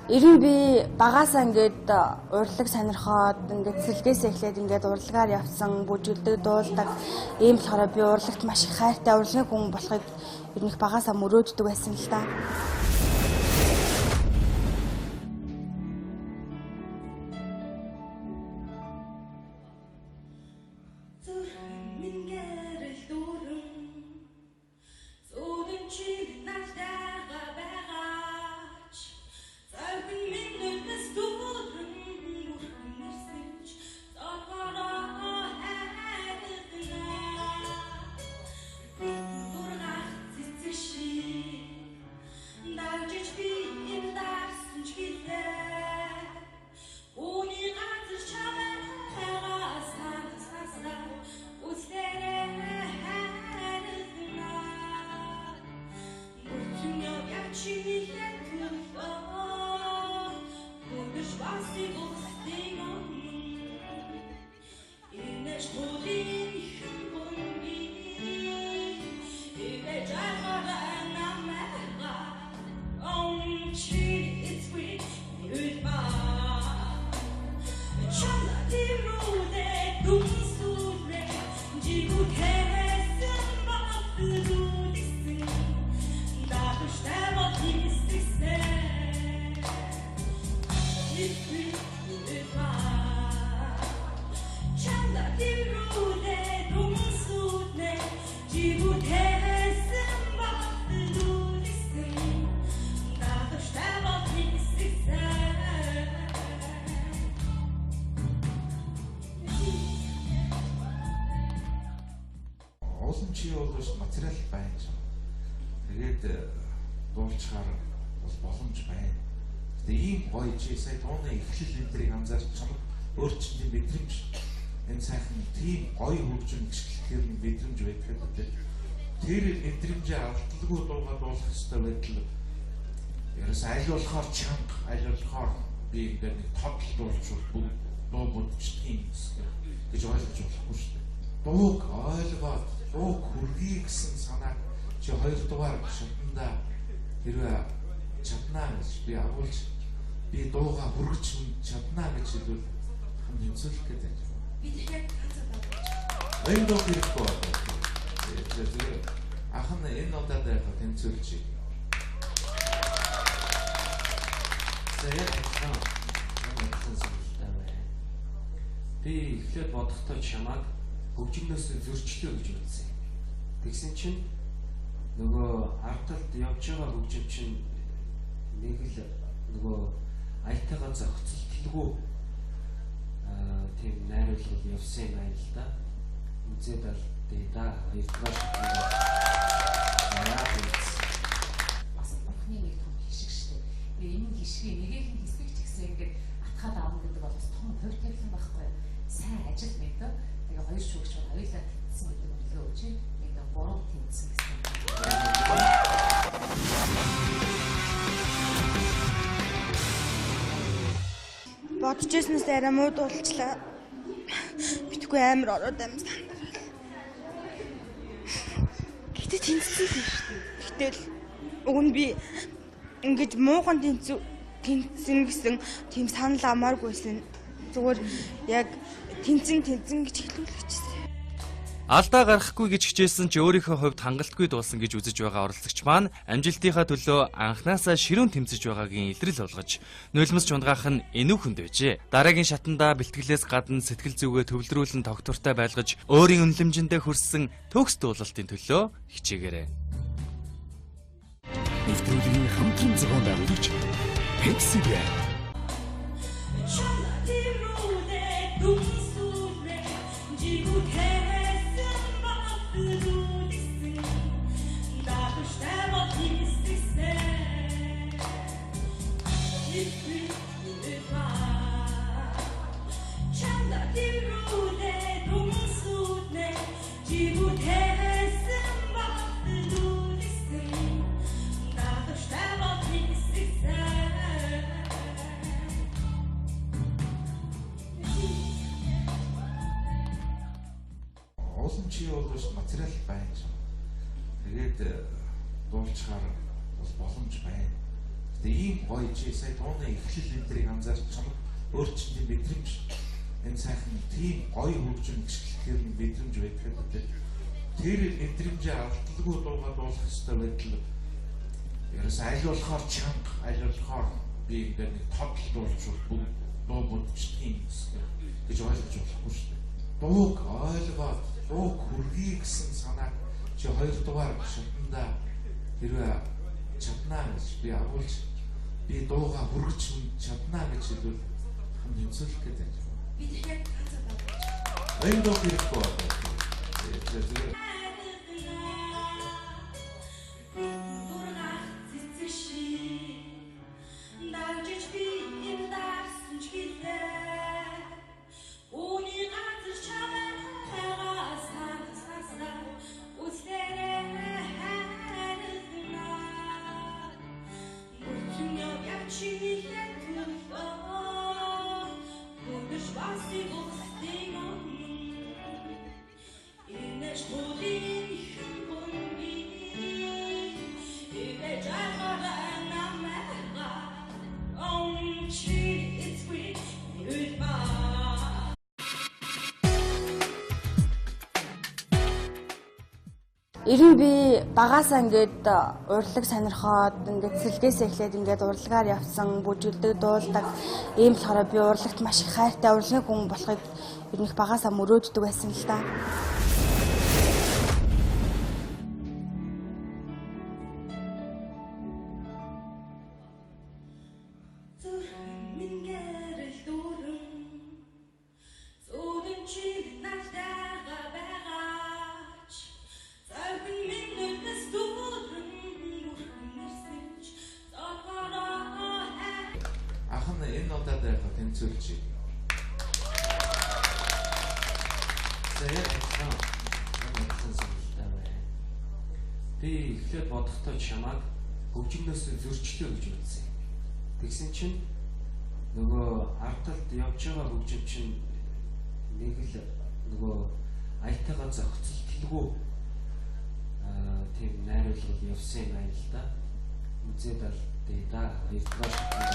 Ер нь би багаасаа ингээд урлаг сонирхоод ингээд сэлгээс эхлээд ингээд урлагаар явсан, бүжгэлдэг, дуулдаг. Ийм болохоор би урлагт маш их хайртай, урлагийн хүн болохыг ер нь багаасаа мөрөөддөг байсан л да. Уулын чи бол материал байна гэж. Тэгээд дуулчаар бол боломж байна. Тэгээд ийм гоё чи сая тооны эхлэл энтрийг анзаарч чамд өөрчлөлтийн мэдрэмж энэ сайхан тийм гоё хөгжим гიშгэлэхээр мэдрэмж байдаг гэдэг. Тэр мэдрэмжээ алдалгүй дуугаа дуулах хэрэгтэй байтал ерөөс аль болохоор чанга, аль болохоор би ингээд нэг тодл дуулчвал дуу бүрдчихтийм гэж ойлгож болохгүй шүү дээ. Дууг ойлгоод дууг хүргэе гэсэн санааг чи хоёрдугаар шатндаа хэрвээ чаднаа гэж би агуулж би дуугаа хүргэж чаднаа гэж хэлвэл хам хэмсүүлэх гэдэг. Би тэгэхээр тацаад энэ дуу хэрэггүй байна. Тэгээд ахын энэ удаад яг тэнцүүлж. Би эхлээд бодохдоо чамайг хөгжмөөс зөрчлөө гэж үзсэн. Тэгсэн чинь нөгөө ардталд явж байгаа хөгжим чинь нэг л нөгөө аятайгаа зохицолтолгүй тийм найруулгал явсан юм байна л да. Үзээд ал да хоёрдугаар бас бурхны нэг том хишиг штеп. Энэ хишгийг нэгэн хэсгийг ч гэсэн ингээд атгаад аавна гэдэг бол бас том хувь тавилан байхгүй. Сайн ажил мэдээ. Тэгээ хоёр шүүгч хоёулаа тэнцсэн гэдэг өглөө өгч нэг гурав тэнцсэн гэсэн. Бодчихснээс арай муу дуулчлаа. Битгүй амар ороод амьсан. Гэтэ тэнцсэн тийм шүү дээ. Гэтэл уг нь би ингэж муухан тэнцсэн гэсэн тийм санал амааргүйсэн. Зүгээр яг тэнцэн гэж хэлүүлчихсэн. Алдаа гарахгүй гэж хичээсэн ч өөрийнхөө хувьд хангалтгүй дуусан гэж үзэж байгаа оролцогч маань амжилтынхаа төлөө анхнаасаа ширүүн тэмцэж байгаагийн илрэл олгож нулимс чундгаах нь энүүхэнд байжээ. Дараагийн шатандаа бэлтгэлээс гадна сэтгэл зүгээ төвлөрүүлэн тогтвортой байлгаж өөрийн үнэлэмжиндээ хүрсэн төгс дуулалтын төлөө хичээгээрэй. Нэвтрүүлгийн хамтран зохион байгуулагч Pepsi Brand. Уулын чи бол материал байна гэж. Тэгээд дуулчаар бол боломж байна. Гэтэ ийм гоё чи сая тооны эхлэл энтрийг анзаарч чамд өөр чинь тийм мэдрэмж энэ сайхан тийм гоё хөгжим гიშгэлэхээр нь мэдрэмж байдаг гэдэг. Тэр мэдрэмжээ алдалгүй дуугаа дуулах хэрэгтэй байтал ерөөс аль болохоор чанга, аль болохоор би ингээд нэг тодл дуулчихвал бүгд дуу будчихдгийг гэж ойлгож болохгүй шүү дээ. Дууг ойлгоод дууг хүргэе гэсэн санааг чи 2 дугаар шатндаа хэрвээ чаднаа гэж би агуулж би дуугаа хүргэж чаднаа гэж хэлвэл хам тэмцүүлэх гэдэг. Би тэгэхээр тацаа. Энэ дуу хэрэггүй байна. Ирэн би багаасаа ингээд урлаг сонирхоод ингээд сэлгээсээ эхлээд ингээд урлагаар явсан, бүжгэлдэг, дуулдаг. Ийм болохоор би урлагт маш их хайртай урлагийн хүн болохыг ер нь багаасаа мөрөөддөг байсан л да. Энэ удаад яг тэмцүүлж байна. Би эхлээд бодохдоо чамайг хөгжмнөөс зөрчлөө гэж үзсэн. Тэгсэн чинь нөгөө ардалд явж байгаа хөгжим чинь нэг л нөгөө аятайгаа зохицолтолгүй тийм найруулгад явсан юм байна л да. Үзээд ал да 2 дугаар